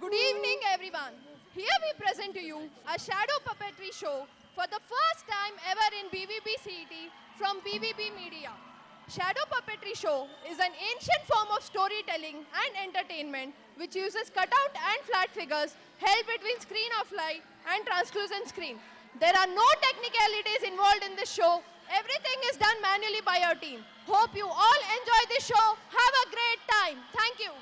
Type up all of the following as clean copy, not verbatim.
Good evening, everyone. Here we present to you a shadow puppetry show for the first time ever in BVB CET from BVB Media. Shadow puppetry show is an ancient form of storytelling and entertainment which uses cutout and flat figures held between screen of light and translucent screen. There are no technicalities involved in this show. Everything is done manually by our team. Hope you all enjoy this show. Have a great time. Thank you.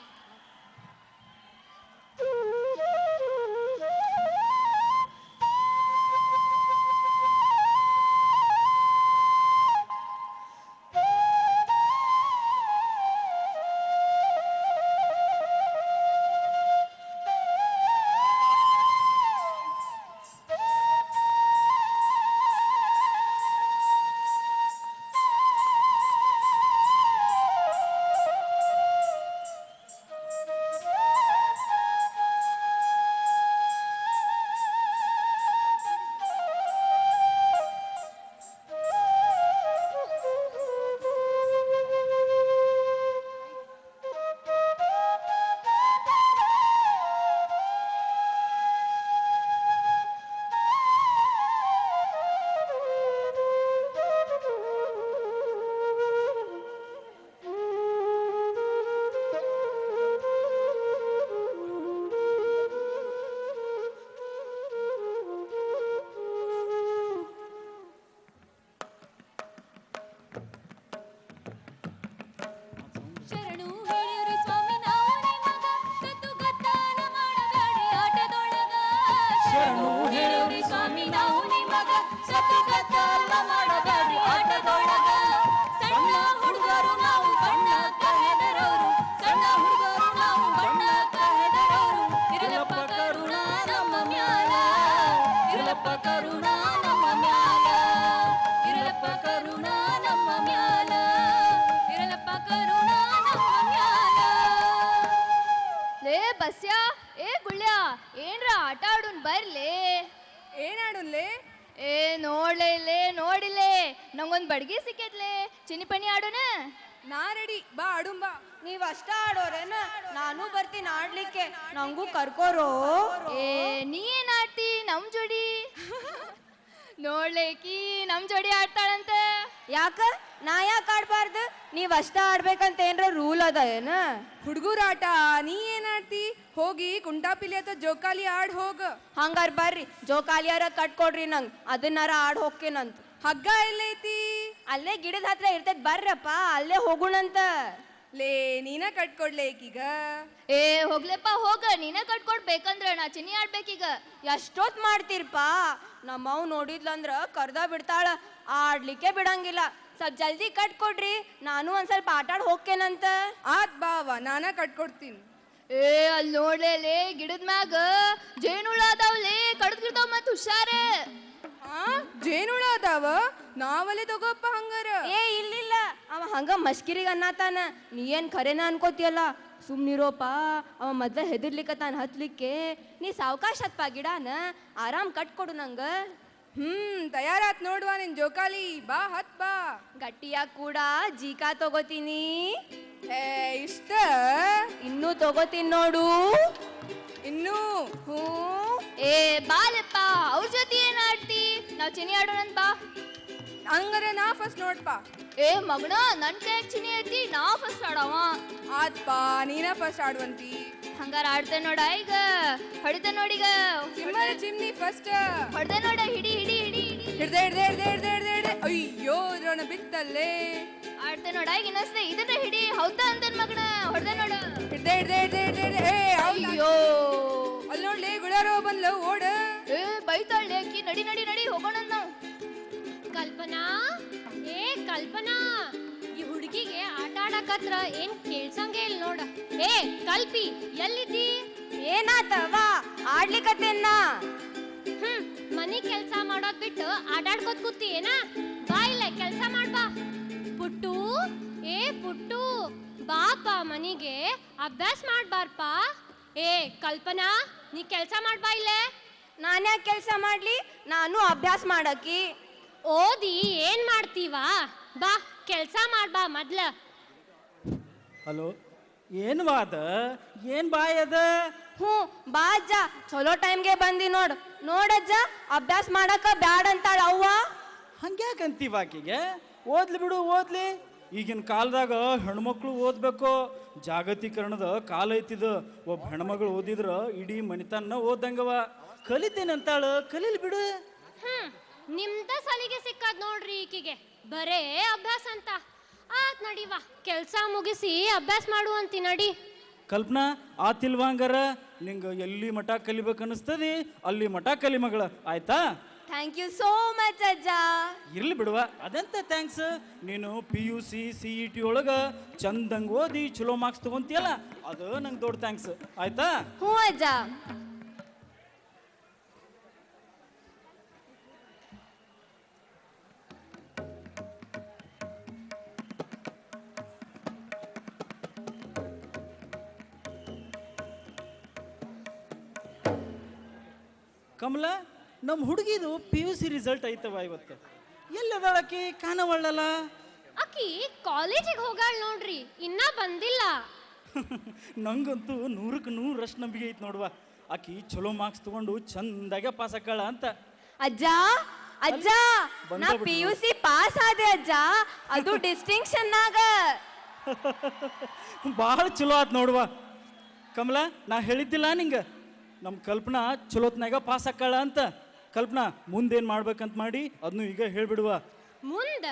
ಬಸ್ಯಾ ಏ ಗುಳ್ಯ ಏನ್ರ ಆಟ ಆಡೋನ್ ಬರ್ಲೇ. ಏನಾಡೋನ್ಲೇ? ಏ ನೋಡ್ಲೇ ಇಲ್ಲೇ ನೋಡಿಲ್ಲೇ ನಂಗೊಂದ್ ಬಡ್ಗಿ ಸಿಕ್ಕೈತ್ಲೆ, ಚಿನಿಪಣಿ ಆಡೋಣ. ನಾ ready, ಬಾ ಆಡುಂಬಾ. ನೀವ್ ಅಷ್ಟ ಆಡೋರೇನ? ನಾನು ಬರ್ತೀನಿ ಆಡ್ಲಿಕ್ಕೆ, ನಂಗೂ ಕರ್ಕೋರೋ. ಏ ನೀ ಏನ್ ಆಡ್ತಿ ನಮ್ ಜೋಡಿ? ನೋಡ್ಲೇಕಿ ನಮ್ ಜೋಡಿ ಆಡ್ತಾಳಂತ. ಯಾಕ ನಾ ಯಾಕೆ ಆಡ್ಬಾರ್ದು? ನೀವ್ ಅಷ್ಟ ಆಡ್ಬೇಕಂತ ಏನ್ರ ರೂಲ್ ಅದ ಏನ? ಹುಡುಗರ ಆಟ, ನೀ ಏನ್ ಆಡ್ತಿ? ಹೋಗಿ ಕುಂಟಾಪಿಲಿ ಅಥವಾ ಜೋಕಾಲಿ ಆಡ್ ಹೋಗ. ಹಂಗಾರ ಬರ್ರಿ ಜೋಕಾಲಿಯಾರ ಕಟ್ಕೊಡ್ರಿ ನಂಗ್, ಅದನ್ನಾರ ಆಡ್ ಹೋಗ್ಕೇನಂತ. ಹಗ್ಗ ಎಲ್ಲೈತಿ? ಅಲ್ಲೇ ಗಿಡದ ಹತ್ರ ಇರ್ತೈತ್, ಬರ್ರಪ್ಪ ಅಲ್ಲೇ ಹೋಗುಣಂತ. ಲೇ ನೀನ ಕಟ್ಕೊಡ್ಲೇ ಈಗೀಗ. ಏ ಹೋಗ್ಲೆಪ್ಪ ಹೋಗ, ನೀನ ಕಟ್ಕೊಡ್ಬೇಕಂದ್ರ ನಾ ಚಿನಿ ಆಡ್ಬೇಕೀಗ. ಎಷ್ಟೊತ್ ಮಾಡ್ತೀರ್ಪ? ನಮ್ಮವ್ ನೋಡಿದ್ಲಂದ್ರ ಕರ್ದ ಬಿಡ್ತಾಳ, ಆಡ್ಲಿಕ್ಕೆ ಬಿಡಂಗಿಲ್ಲ. ಸ್ವಲ್ಪ ಜಲ್ದಿ ಕಟ್ಕೊಡ್ರಿ, ನಾನು ಒಂದ್ ಸ್ವಲ್ಪ ಆಟಾಡ್ ಹೋಗ್ಕೇನಂತ. ಆತ್ ಬಾವ, ನಾನ ಕಟ್ಕೊಡ್ತೀನಿ. ಏ ಅಲ್ಲಿ ನೋಡ್ಲೇ ಗಿಡದ ಮ್ಯಾಗ ಜೇನುಳ ಅದಾವ್ಲೇ, ಕಡದ್ಗಿರ್ತಾವ ಮತ್ ಹುಷಾರೇ. ಜೇನುಳ ಅದಾವ? ನಾವಲ್ಲೇ ತಗೋಪ್ಪ ಹಂಗಾರ. ಏ ಇಲ್ಲಿಲ್ಲ, ಅವ ಹಂಗ ಮಸ್ಕಿರಿಗೆ ಅನ್ನತಾನ, ನೀ ಏನ್ ಖರೇನ ಅನ್ಕೋತಿಯಲ್ಲ. ಸುಮ್ನಿರೋಪ, ಅವ ಮೊದ್ಲ ಹೆದರ್ಲಿಕ್ಕತಾನ ಹತ್ಲಿಕ್ಕೆ. ನೀ ಸಾವಕಾಶ ಹತ್ಪ ಗಿಡನ, ಆರಾಮ್ ಕಟ್ಕೊಡು ನಂಗ. ತಯಾರಾತ್ ನೋಡುವ ನಿನ್ ಜೋಕಾಲಿ, ಬಾ ಹತ್ ಬಾ. ಗಟ್ಟಿಯಾಗ ಕೂಡ ಜೀಕಾ ತಗೋತೀನಿ. ಏ ಇಷ್ಟ? ಇನ್ನೂ ತಗೋತೀನಿ ನೋಡು. ಇನ್ನೂ? ಹ್ಞೂ. ಏ ಬಾಲೆಪ್ಪ, ಅವ್ರ ಜೊತೆ ಏನ್ ಆಡ್ತಿ? ನಾವ್ ಚಿನಿ ಆಡೋಣಂತ ಬಾ. ಹಂಗಾರೆ ನಾ ಫಸ್ಟ್ ನೋಡ್ಪ. ಏ ಮಗನ, ನನ್ ಕೈಯಾಗ ಚಿನಿ ಐತಿ, ನಾ ಫಸ್ಟ್ ಆಡವ. ಆತ್ಪ, ನೀನ ಫಸ್ಟ್ ಆಡುವಂತಿ. ಹಂಗಾರ ಆಡ್ತೆ ನೋಡ ಈಗ, ಹೊಡಿತೆ ನೋಡೀಗ. ಚಿಮ್ನಿ ಫಸ್ಟ್ ಹೊಡ್ದೆ ನೋಡ, ಹಿಡಿ ಹಿಡಿ ಹಿಡಿ ಹಿಡ್ದೆ ಹಿಡ್ದೆ ಹಿಡ್ದೆ ಹಿಡ್ದೆ ಹಿಡ್ದೆ ಹಿಡ್ದೆ. ಅಯ್ಯೋ ದ್ರೋಣ ಬಿತ್ತಲ್ಲೇ. ಆಡ್ತೆ ನೋಡ ಈಗ ಇನ್ನೊಂದ್ಸಲ ಇದನ್ನ ಹಿಡಿ. ಹೌದಾ ಅಂತೇನ್ ಮಗನ, ಹೊಡ್ದೆ ನೋಡ. ಹಿಡ್ದೆ ಹಿಡ್ದೆ ಹಿಡ್ದೆ ಹಿಡ್ದೆ ಹಿಡ್ದೆ. ಏ ಅಯ್ಯೋ, ಅಲ್ಲಿ ನೋಡ್ಲಿ ಗುಳಾರೋ ಬಂದ್ಲ, ಓಡ. ಏ ಬೈತಾಳೆ ಅಕ್ಕಿ, ನಡಿ ನಡಿ ನಡಿ ಹೋಗೋಣ ನಾವು. ಕಲ್ಪನಾ, ಏ ಕಲ್ಪನಾ, ಈ ಹುಡುಗಿಗೆ ಆಟ ಆಡಕತ್ರ ಏನ್ ಕೇಳ್ಸಂಗೆ ಇಲ್ಲ ನೋಡ. ಏ ಕಲ್ಪಿ, ಎಲ್ಲಿದ್ದಿ? ಏನಾತವ ಆಡ್ಲಿಕತ್ತೇನ? ಮನಿ ಕೆಲ್ಸ ಮಾಡೋದ್ ಬಿಟ್ಟು ಆಟಾಡ್ಕೋತ್ ಕೂತಿ ಏನ? ಬಾ ಇಲ್ಲ ಕೆಲ್ಸ ಮಾಡ್ಬಾ. ಪುಟ್ಟು, ಏ ಪುಟ್ಟು, ಬಾಪ ಮನಿಗೆ ಅಭ್ಯಾಸ ಮಾಡ್ಬಾರ್ಪ. ಏ ಕಲ್ಪನಾ, ನೀ ಕೆಲ್ಸ ಮಾಡ್ಬಾ ಇಲ್ಲೇ. ನಾನ್ಯಾಕೆ ಕೆಲಸ ಮಾಡ್ಲಿ? ನಾನು ಅಭ್ಯಾಸ ಮಾಡಕಿ. ಓದಿ ಏನ್ ಮಾಡ್ತೀವಾ? ಬಾ ಕೆಲ್ಸ ಮಾಡ್ಬಾ ಮೊದ್ಲ. ಹಲೋ, ಏನು ವಾದ ಏನ್ ಬಾಯ್ ಅದ? ಹ್ಞೂ ಬಾ ಅಜ್ಜ, ಚಲೋ ಟೈಮ್ಗೆ ಬಂದಿ ನೋಡಜ್ಜ, ಅಭ್ಯಾಸ ಮಾಡಕ ಬ್ಯಾಡ ಅಂತಾಳ ಅವ್ವ. ಹಂಗ್ಯಾಕಂತೀವ ಆಕಿಗೆ? ಓದ್ಲಿ ಬಿಡು, ಓದ್ಲಿ. ಈಗಿನ ಕಾಲದಾಗ ಹೆಣ್ಮಕ್ಳು ಓದ್ಬೇಕು. ಜಾಗತೀಕರಣದ ಕಾಲ ಐತಿದ. ಒಬ್ಬ ಹೆಣ್ಮಗಳು ಓದಿದ್ರ ಇಡೀ ಮನಿತನ ಓದಂಗವ. ಕಲಿತೇನಂತಾಳ, ಕಲೀಲಿ ಬಿಡು. ನಿಮ್ದ ಸಲಿಗೆ ಸಿಕ್ಕದ್ ನೋಡ್ರಿ ಈಕಿಗೆ, ಬರೇ ಅಭ್ಯಾಸ ಅಂತ. ಆತ್ ನಡಿವಾ, ಕೆಲ್ಸ ಮುಗಿಸಿ ಅಭ್ಯಾಸ ಮಾಡುವಂತಿ ನಡಿ. ಕಲ್ಪನಾ ಆತಿಲ್ವಾ ಹಂಗಾರ? ನಿಂಗ ಎಲ್ಲಿ ಮಠ ಕಲಿಬೇಕನ್ನಿಸ್ತದಿ ಅಲ್ಲಿ ಮಠ ಕಲಿ ಮಗಳ, ಆಯ್ತಾ? ಥ್ಯಾಂಕ್ ಯು ಸೋ ಮಚ್ ಅಜ್ಜ. ಇರ್ಲಿ ಬಿಡುವ, ಅದೆಂತ ಥ್ಯಾಂಕ್ಸ್. ನೀನು PUC CET ಒಳಗ ಚಂದಂಗ್ ಓದಿ ಚಲೋ ಮಾರ್ಕ್ಸ್ ತಗೊಂತೀಯಲ್ಲ, ಅದು ನಂಗೆ ದೊಡ್ಡ ಥ್ಯಾಂಕ್ಸ್, ಆಯ್ತಾ? ಹ್ಞೂ ಅಜ್ಜ. ಕಮಲ, ನಮ್ಮ ಹುಡುಗಿದು PUC ರಿಸಲ್ಟ್ ಐತವ ಇವತ್ತು. ಎಲ್ಲದಾಳಕಿ ಕಾಣವಳ್ಳಲ್ಲ? ಆಕಿ ಕಾಲೇಜಿಗೆ ಹೋಗಾಳ ನೋಡ್ರಿ, ಇನ್ನ ಬಂದಿಲ್ಲ. ನಂಗಂತೂ 100ಕ್ಕೆ 100ರಷ್ಟು ನಂಬಿಕೆ ಐತಿ ನೋಡುವ. ಆಕಿ ಚಲೋ ಮಾರ್ಕ್ಸ್ ತಗೊಂಡು ಚಂದಾಗೆ ಪಾಸ್ ಆಕಾಳ ಅಂತ. ಅಜ್ಜ ಅಜ್ಜ, ನಾ PUC ಪಾಸ್ ಆದೆ ಅಜ್ಜ, ಅದು ಡಿಸ್ಟಿಂಕ್ಷನ್ ನಾಗ. ಭಾಳ ಚಲೋ ಆತ್ ನೋಡುವ. ಕಮಲ, ನಾ ಹೇಳಿದ್ದಿಲ್ಲ ನಿಂಗೆ ನಮ್ಮ ಕಲ್ಪನಾ ಚಲೋತ್ನಾಗ ಪಾಸ್ ಆಕಾಳ ಅಂತ. ಕಲ್ಪನಾ, ಮುಂದೇನು ಮಾಡ್ಬೇಕಂತ ಮಾಡಿ ಅದನ್ನು ಈಗ ಹೇಳ್ಬಿಡುವ. ಮುಂದ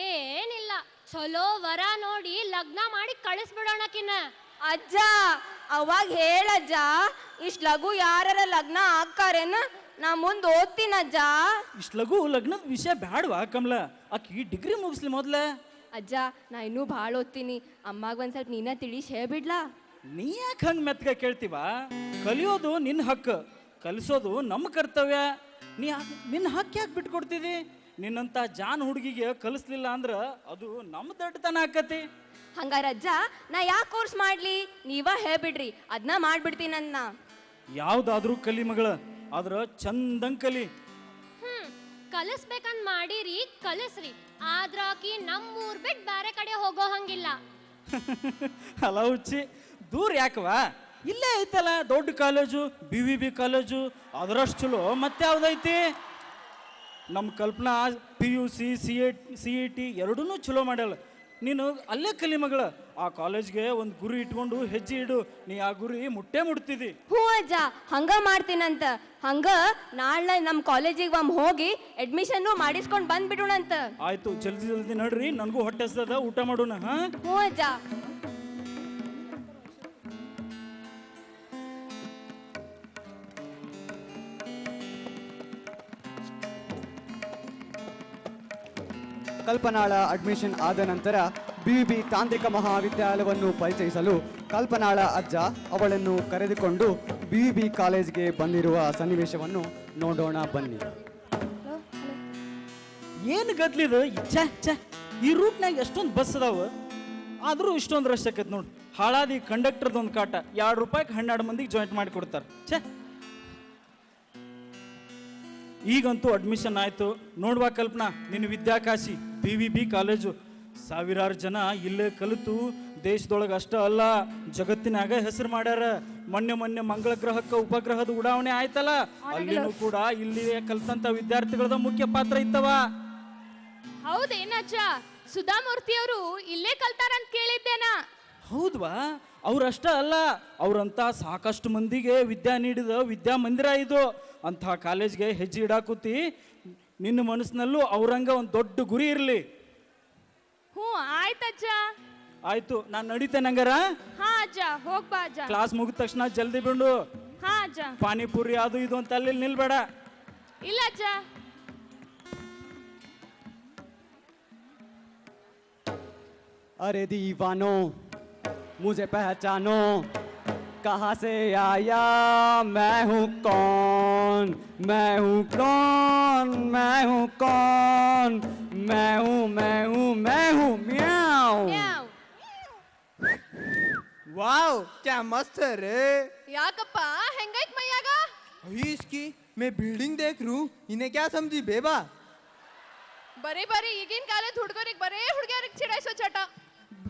ಏನಿಲ್ಲ, ಚಲೋ ವರ ನೋಡಿ ಲಗ್ನ ಮಾಡಿ ಕಳಿಸ್ಬಿಡೋಣಕಿನ. ಅಜ್ಜ ಅವಾಗ ಹೇಳಜ್ಜ, ಇಷ್ಟ್ ಲಘು ಯಾರ ಲಗ್ನ ಆಕ್ಕಾರೇನ? ನಾ ಮುಂದೆ ಓದ್ತೀನಜ್ಜ. ಇಷ್ಟು ಲಘು ಲಗ್ನದ ವಿಷಯ ಬ್ಯಾಡ್ವಾ ಕಮಲ, ಆಕಿ ಡಿಗ್ರಿ ಮುಗಿಸ್ಲಿ ಮೊದ್ಲ. ಅಜ್ಜ ನಾ ಇನ್ನೂ ಭಾಳ ಓದ್ತೀನಿ, ಅಮ್ಮಾಗ ಒಂದ್ ಸ್ವಲ್ಪ ನೀನ ತಿಳಿಸಿ ಹೇಳ್ಬಿಡ್ಲಾ? ನೀ ಯಾಕೆ ಹಂಗೆ ಮೆತ್ಗ ಕೇಳ್ತೀವ? ಕಲಿಯೋದು ನಿನ್ನ ಹಕ್ಕು, ಕಲಿಸೋದು ನಮ್ಮ ಕರ್ತವ್ಯ. ನಿನ್ನ ಹಕ್ಕು ಯಾಕೆ ಬಿಟ್ಕೊಡ್ತಿದಿ? ನಿನ್ನಂತ ಜಾನ್ ಹುಡುಗಿಗೆ ಕಲಿಸ್ಲಿಲ್ಲ ಅಂದ್ರೆ ಅದು ನಮ್ಮ ದಡ್ಡತನ ಆಕತಿ. ಹಂಗಾರ ಅಜ್ಜ ನಾ ಯಾಕೆ ಕೋರ್ಸ್ ಮಾಡ್ಲಿ? ನೀವ ಹೇಳ್ಬಿಡ್ರಿ, ಅದನ್ನ ಮಾಡ್ಬಿಡ್ತೀನನ್ನ. ಯಾವ್ದಾದ್ರೂ ಕಲಿ ಮಗಳ, ಆದ್ರ ಚಂದಂಗ್ ಕಲಿ. ಕಲಿಸ್ಬೇಕಂತ ಮಾಡಿರಿ, ಕಲಿಸ್ರಿ. ಆದ್ರ ಆಕಿ ನಮ್ಮೂರ್ ಬಿಟ್ಟು ಬೇರೆ ಕಡೆ ಹೋಗೋ ಹಂಗಿಲ್ಲ. ಅಲ್ಲ ಹುಚ್ಚಿ, ದೂರ ಯಾಕವಾ? ಇಲ್ಲೇ ಐತಲ್ಲ ದೊಡ್ಡ ಕಾಲೇಜು, BVB ಕಾಲೇಜು, ಅದರಷ್ಟು ಚಲೋ ಮತ್ತೆ ಯಾವ್ದೈತಿ? ನಮ್ಮ ಕಲ್ಪನಾ PUC CET ಎರಡೂ ಚಲೋ ಮಾಡ್ಯಾಳ. ನೀನು ಅಲ್ಲೇ ಕಲಿ ಮಗಳ. ಆ ಕಾಲೇಜ್ಗೆ ಒಂದು ಗುರಿ ಇಟ್ಕೊಂಡು ಹೆಜ್ಜೆ ಇಡು, ನೀ ಆ ಗುರಿ ಮುಟ್ಟೆ ಮುಟ್ತಿದಿ. ಹ್ಞೂ ಅಜ್ಜ, ಹಂಗ ಮಾಡ್ತೀನಂತ. ಹಂಗ ನಾಳೆ ನಮ್ಮ ಕಾಲೇಜಿಗೆ ಹೋಗಿ ಅಡ್ಮಿಷನ್ ಮಾಡಿಸ್ಕೊಂಡು ಬಂದ್ಬಿಡೋಣಂತ. ಆಯ್ತು, ಜಲ್ದಿ ಜಲ್ದಿ ನಡ್ರಿ, ನನಗೂ ಹೊಟ್ಟೆ ಹಸ್ದದ, ಊಟ ಮಾಡೋಣ. ಹಾ ಹ್ಞೂ ಅಜ್ಜ. ಕಲ್ಪನಾಳ ಅಡ್ಮಿಷನ್ ಆದ ನಂತರ BVB ತಾಂತ್ರಿಕ ಮಹಾವಿದ್ಯಾಲಯವನ್ನು ಪರಿಚಯಿಸಲು ಕಲ್ಪನಾಳ ಅಜ್ಜ ಅವಳನ್ನು ಕರೆದುಕೊಂಡು BVB ಕಾಲೇಜ್ಗೆ ಬಂದಿರುವ ಸನ್ನಿವೇಶವನ್ನು ನೋಡೋಣ ಬನ್ನಿ. ಏನು ಗದ್ಲಿದು? ಈ ರೂಟ್ನಾಗ ಎಷ್ಟೊಂದು ಬಸ್ ಅದಾವ, ಆದರೂ ಇಷ್ಟೊಂದು ರಶ್ ಆಕೈತೆ ನೋಡಿ. ಹಾಳಾದಿ ಕಂಡಕ್ಟರ್ದೊಂದು ಕಾಟ. ₹2 12 ಮಂದಿಗೆ ಜಾಯಿಂಟ್ ಮಾಡಿ ಕೊಡ್ತಾರೆ. ಈಗಂತೂ ಅಡ್ಮಿಷನ್ ಆಯ್ತು. ನೋಡ್ವಾ ಕಲ್ಪನಾ, ನಿನ್ನ ವಿದ್ಯಾಕಾಶಿ BVB ಕಾಲೇಜು. ಸಾವಿರಾರು ಜನ ಇಲ್ಲೇ ಕಲಿತು ದೇಶದೊಳಗೆ ಅಷ್ಟ ಅಲ್ಲ, ಜಗತ್ತಿನಾಗ ಹೆಸರು ಮಾಡ್ಯಾರ. ಮೊನ್ನೆ ಮಂಗಳ ಗ್ರಹಕ್ಕೆ ಉಪಗ್ರಹದ ಉಡಾವಣೆ ಆಯ್ತಲ್ಲ, ಅಲ್ಲಿನೂ ಕೂಡ ಇಲ್ಲಿ ಕಲ್ತಂತ ವಿದ್ಯಾರ್ಥಿಗಳದ ಮುಖ್ಯ ಪಾತ್ರ ಇತ್ತವ. ಹೌದೇನಜ್ಜ? ಸುಧಾಮೂರ್ತಿ ಅವರು ಇಲ್ಲೇ ಕಲ್ತಾರಂತ ಕೇಳಿದ್ದೇನಾ? ಹೌದ್ವಾ? ಅವ್ರಷ್ಟ ಅಲ್ಲ, ಅವ್ರಂತ ಸಾಕಷ್ಟು ಮಂದಿಗೆ ವಿದ್ಯಾ ನೀಡಿದ ವಿದ್ಯಾಮಂದಿರ ಇದು. ಅಂಥ ಕಾಲೇಜ್ಗೆ ಹೆಜ್ಜೆ ಇಡಾಕುತ್ತಿ, ನಿನ್ನ ಮನಸ್ಸಿನಲ್ಲೂ ಅವ್ರಂಗ ಒಂದು ದೊಡ್ಡ ಗುರಿ ಇರಲಿ. ಹ್ಞೂ ಆಯ್ತಜ್ಜ. ಆಯ್ತು, ನಾನು ನಡೀತೇನೆ ಹಂಗಾರ. ಹಾ ಅಜ್ಜ, ಹೋಗ್ಬಾ ಅಜ್ಜ. ಕ್ಲಾಸ್ ಮುಗಿದ ತಕ್ಷಣ ಜಲ್ದಿ ಬಿಡು. ಹಾ ಅಜ್ಜ. ಪಾನಿಪುರಿ ಅದು ಇದು ಅಂತ ಅಲ್ಲಿ ನಿಲ್ಬೇಡ. ಇಲ್ಲ ಅಜ್ಜ. अरे दीवानो मुझे पहचानो, कहाँ से आया, मैं हूँ कौन, मैं हूँ कौन, मैं हूँ कौन, मैं हूँ म्याऊ। वाओ, क्या मस्त है रे। ಯಾಕಪ್ಪ ಹೆಂಗೈತ್ ಮೈಯಾಗ? अभी इसकी मैं बिल्डिंग देख रू, इन्हें क्या समझी बेबा? ಬರೀ ಈಗಿನ ಕಾಲದ ಹುಡುಗರಿಗೆ ಬರೇ ಹುಡುಗಿಯರಿಗೆ ಚಿಡಾಯಿಸೋ ಚಟ.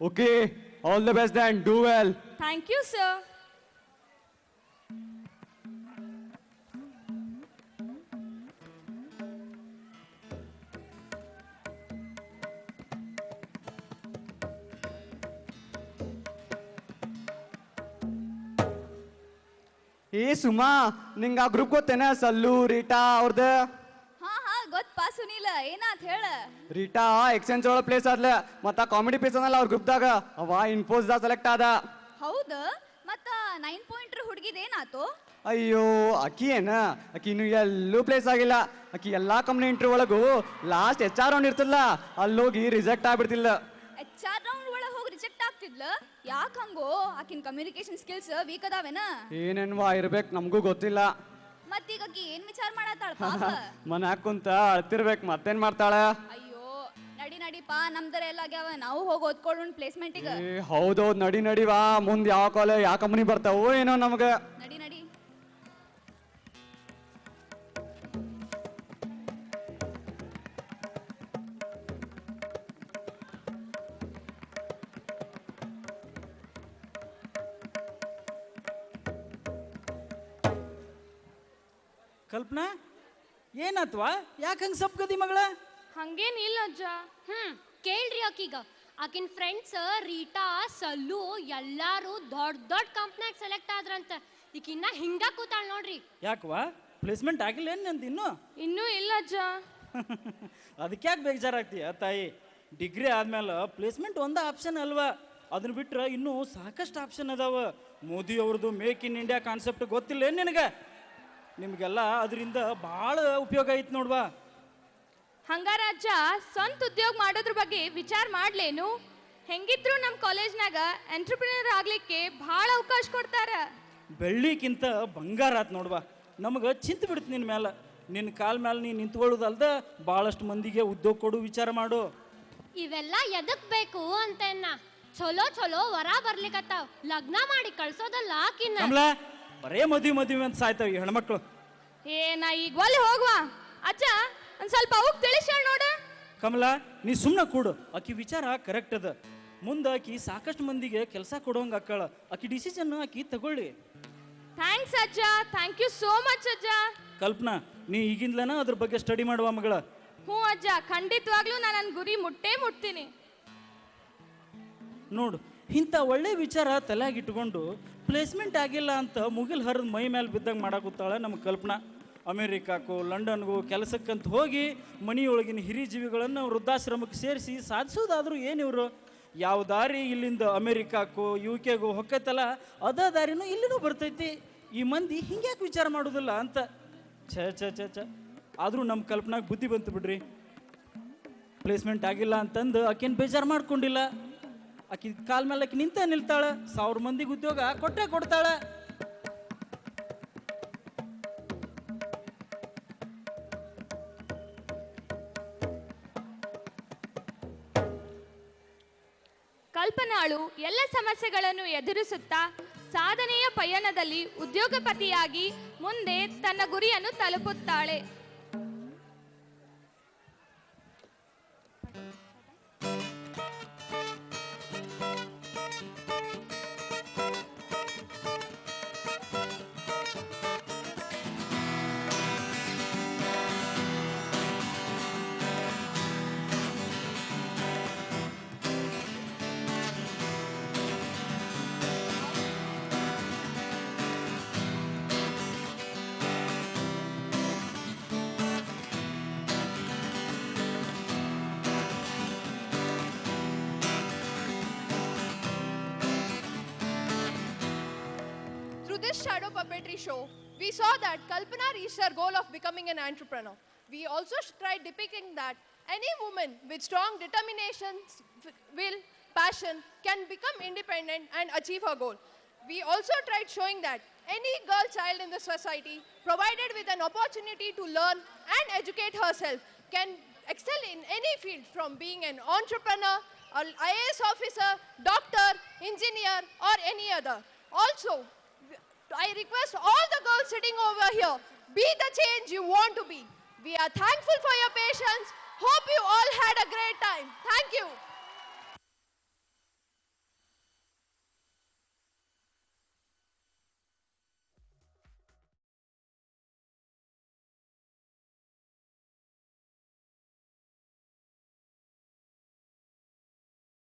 Okay, all the best then. Do well. Thank you sir. ಏ ಸುಮಾ, ನಿಂಗೆ ಆ ಗ್ರೂಪ್ ಗೊತ್ತೇನ? ಸಲ್ಲು, ರೀಟಾ ಅವ್ರದ್ದು. ಹಾ ಹಾ ಗೊತ್ತಪ್ಪ ಸುನೀಲ, ಏನಾತ್ ಹೇಳ. ರೀಟಾ ಎಕ್ಸ್ಚೇಂಜ್ ಒಳಗೆ ಪ್ಲೇಸ್ ಆದ್ಲ, ಮತ್ತ ಕಾಮಿಡಿ ಪೀಸ್ ಅನ್ನಲ್ಲ ಅವ್ರ ಗ್ರೂಪ್ದಾಗ, ಅವ ಇನ್ಫೋಸ್ದಾಗ ಸೆಲೆಕ್ಟ್ ಆದ. ಹೌದ? ಮತ್ತ 9 ಪಾಯಿಂಟ್ರ್ ಹುಡುಗಿದ ಏನಾತು? ಅಯ್ಯೋ ಅಕ್ಕಿ ಏನ, ಅಕ್ಕಿ ಇನ್ನು ಎಲ್ಲೂ ಪ್ಲೇಸ್ ಆಗಿಲ್ಲ. ಅಕ್ಕಿ ಎಲ್ಲಾ ಕಂಪ್ನಿ ಇಂಟರ್ವ್ಯೂ ಒಳಗೂ ಲಾಸ್ಟ್ HR ರೌಂಡ್ ಇರ್ತಲ್ಲ, ಅಲ್ಲೋಗಿ ರಿಜೆಕ್ಟ್ ಆಗ್ಬಿಡ್ತಿಲ್ಲ. HR ರೌಂಡ್ ಒಳಗೆ ಹೋಗಿ ರಿಜೆಕ್ಟ್ ಆಗ್ತಿದ್ಲ? ಯಾಕ ಹಂಗೋ? ಆಕಿನ ಕಮ್ಯುನಿಕೇಶನ್ ಸ್ಕಿಲ್ಸ್ ವೀಕ್ ಅದಾವೇನ? ಏನೇನ್ವಾ ಇರ್ಬೇಕು, ನಮಗೂ ಗೊತ್ತಿಲ್ಲ. ಮತ್ತೀಗ ಆಕಿ ಏನ್ ವಿಚಾರ ಮಾಡತ್ತಾಳ ಪಾಪ? ಮನ್ಯಾಗ ಕುಂತ ಅಳ್ತಿರ್ಬೇಕು, ಮತ್ತೇನ್ ಮಾಡ್ತಾಳ? ಅಯ್ಯೋ ನಡಿ ನಡಿಪಾ, ನಮ್ದರ ಎಲ್ಲ ಆಗ್ಯಾವ, ನಾವು ಹೋಗಿ ಓದ್ಕೊಳ್ಳೋಣ ಪ್ಲೇಸ್ಮೆಂಟಿಗೆ. ಏ ಹೌದೌದ್, ನಡಿ ನಡಿವಾ. ಮುಂದೆ ಯಾವ ಕಾಲೇಜ್ ಯಾವ ಕಂಪ್ನಿ ಬರ್ತಾವೋ ಏನೋ ನಮ್ಗ. ನಡಿ ನಡಿ. ಕಲ್ಪನಾ, ಏನಾತ್ವಾ? ಯಾಕೆ ಹಂಗೆ ಸಪ್ಗದಿ ಮಗಳ? ಹಂಗೇನಿಲ್ಲ ಅಜ್ಜ. ಕೇಳ್ರಿ ಆಕೀಗ, ಆಕಿನ ಫ್ರೆಂಡ್ಸ್ ರೀಟಾ, ಸಲ್ಲು ಎಲ್ಲಾರು ದೊಡ್ಡ ದೊಡ್ಡ ಕಂಪ್ನ್ಯಾಗ ಸೆಲೆಕ್ಟ್ ಆದ್ರಂತ. ಈಕಿನ್ನ ಹಿಂಗ ಕೂತಾಳ ನೋಡ್ರಿ. ಯಾಕವಾ, ಪ್ಲೇಸ್ಮೆಂಟ್ ಆಗಿಲ್ಲ ಏನು ನಂದು ಇನ್ನೂ? ಇನ್ನೂ ಇಲ್ಲ ಅಜ್ಜ. ಅದಕ್ಕೆ ಯಾಕೆ ಬೇಜಾರಾಗ್ತೀಯ ತಾಯಿ? ಡಿಗ್ರಿ ಆದ್ಮೇಲೆ ಪ್ಲೇಸ್ಮೆಂಟ್ ಒಂದೇ ಆಪ್ಷನ್ ಅಲ್ವಾ, ಅದನ್ನ ಬಿಟ್ರೆ ಇನ್ನೂ ಸಾಕಷ್ಟು ಆಪ್ಷನ್ ಅದಾವ. ಮೋದಿ ಅವ್ರದ್ದು ಮೇಕ್ ಇನ್ ಇಂಡಿಯಾ ಕಾನ್ಸೆಪ್ಟ್ ಗೊತ್ತಿಲ್ಲ ಏನು ನಿನಗೆ? ನಿಮಗೆಲ್ಲ ಅದರಿಂದ ಭಾಳ ಉಪಯೋಗ ಐತೆ ನೋಡ್ವಾ. ಹಂಗಾರ ಅಜ್ಜ, ಸ್ವಂತ ಉದ್ಯೋಗ ಮಾಡೋದ್ರ ಬಗ್ಗೆ ವಿಚಾರ ಮಾಡ್ಲೇನು? ಹೆಂಗಿದ್ರು ನಮ್ಮ ಕಾಲೇಜ್ನಾಗ ಎಂಟ್ರಪ್ರಿನರ್ ಆಗ್ಲಿಕ್ಕೆ ಭಾಳ ಅವಕಾಶ ಕೊಡ್ತಾರ. ಬೆಳ್ಳಿಕ್ಕಿಂತ ಬಂಗಾರ ಆತ್ ನೋಡ್ವಾ. ನಮಗೆ ಚಿಂತೆ ಬಿಡ್ತು ನಿನ್ನ ಮೇಲೆ. ನಿನ್ನ ಕಾಲ ಮೇಲೆ ನೀನು ನಿಂತ್ಕೊಳ್ಳೋದಲ್ದ ಭಾಳಷ್ಟು ಮಂದಿಗೆ ಉದ್ಯೋಗ ಕೊಡು ವಿಚಾರ ಮಾಡು. ಇವೆಲ್ಲ ಎದಕ್ ಬೇಕು ಅಂತೇನ? ಚಲೋ ಚಲೋ ವರ ಬರ್ಲಿಕತ್ತಾವ, ಲಗ್ನ ಮಾಡಿ ಕಳ್ಸೋದಲ್ಲ ಆಕಿನ. ಕಮಲ, ಬರೇ ಮದುವೆ ಅಂತ ಸಾಯ್ತಾವ ಈ ಹೆಣ್ಮಕ್ಳು. ನಾ ಈಗ ಒಲ್ಲಿ ಹೋಗುವ ಅಜ್ಜ, ಒಂದು ಸ್ವಲ್ಪ ಅವಕ್ಕೆ ತಿಳಿಸ್ ಹೇಳಿ ನೋಡ. ಕಮಲ, ನೀ ಸುಮ್ಮನೆ ಕೂಡು. ಆಕಿ ವಿಚಾರ ಕರೆಕ್ಟ್ ಅದ. ಮುಂದೆ ಆಕಿ ಸಾಕಷ್ಟು ಮಂದಿಗೆ ಕೆಲಸ ಕೊಡೋಂಗೆ ಅಕ್ಕಳ. ಆಕಿ ಡಿಸಿಷನ್ ಆಕಿ ತಗೊಳ್ಳಿ. ಥ್ಯಾಂಕ್ಸ್ ಅಜ್ಜ, ಥ್ಯಾಂಕ್ ಯು ಸೋ ಮಚ್ ಅಜ್ಜ. ಕಲ್ಪನಾ, ನೀ ಈಗಿಂದಲನ ಅದ್ರ ಬಗ್ಗೆ ಸ್ಟಡಿ ಮಾಡುವ ಮಗಳ. ಹ್ಞೂ ಅಜ್ಜ, ಖಂಡಿತವಾಗ್ಲೂ ನಾನು ನನ್ನ ಗುರಿ ಮುಟ್ಟೇ ಮುಟ್ತೀನಿ. ನೋಡು, ಇಂಥ ಒಳ್ಳೆ ವಿಚಾರ ತಲೆಯಾಗಿಟ್ಕೊಂಡು ಪ್ಲೇಸ್ಮೆಂಟ್ ಆಗಿಲ್ಲ ಅಂತ ಮುಗಿಲ್ ಹರಿದು ಮೈ ಮೇಲೆ ಬಿದ್ದಂಗೆ ಮಾಡಾಕುತ್ತಾಳೆ ನಮ್ಮ ಕಲ್ಪನಾ. ಅಮೇರಿಕಾಕ್ಕೂ ಲಂಡನ್ಗೂ ಕೆಲಸಕ್ಕಂತ ಹೋಗಿ ಮನೆಯೊಳಗಿನ ಹಿರಿ ಜೀವಿಗಳನ್ನು ವೃದ್ಧಾಶ್ರಮಕ್ಕೆ ಸೇರಿಸಿ ಸಾಧಿಸೋದಾದ್ರೂ ಏನಿವರು? ಯಾವ ದಾರಿ ಇಲ್ಲಿಂದ ಅಮೇರಿಕಾಕ್ಕೂ UK ಹೊಕ್ಕೈತಲ್ಲ, ಅದ ದಾರಿನೂ ಇಲ್ಲಿನೂ ಬರ್ತೈತಿ. ಈ ಮಂದಿ ಹಿಂಗ್ಯಾಕೆ ವಿಚಾರ ಮಾಡೋದಿಲ್ಲ ಅಂತ. ಛ ಆದರೂ ನಮ್ಮ ಕಲ್ಪನಾಗ ಬುದ್ಧಿ ಬಂತು ಬಿಡ್ರಿ. ಪ್ಲೇಸ್ಮೆಂಟ್ ಆಗಿಲ್ಲ ಅಂತಂದು ಆಕೇನು ಬೇಜಾರು ಮಾಡ್ಕೊಂಡಿಲ್ಲ. ಆಕಿ ಕಾಲ ಮೇಲೆ ಆಕಿ ನಿಲ್ತಾಳೆ. 1000 ಮಂದಿಗೆ ಉದ್ಯೋಗ ಕೊಟ್ಟೇ ಕೊಡ್ತಾಳೆ. ಕಲ್ಪನಾಳು ಎಲ್ಲ ಸಮಸ್ಯೆಗಳನ್ನು ಎದುರಿಸುತ್ತಾ ಸಾಧನೆಯ ಪಯಣದಲ್ಲಿ ಉದ್ಯೋಗಪತಿಯಾಗಿ ಮುಂದೆ ತನ್ನ ಗುರಿಯನ್ನು ತಲುಪುತ್ತಾಳೆ. Through this shadow puppetry show, we saw that Kalpana reached her goal of becoming an entrepreneur. We also tried depicting that any woman with strong determination, will, passion can become independent and achieve her goal. We also tried showing that any girl child in the society, provided with an opportunity to learn and educate herself, can excel in any field, from being an entrepreneur, an IAS officer, doctor, engineer, or any other. Also, I request all the girls sitting over here, be the change you want to be. We are thankful for your patience. Hope you all had a great time. Thank you.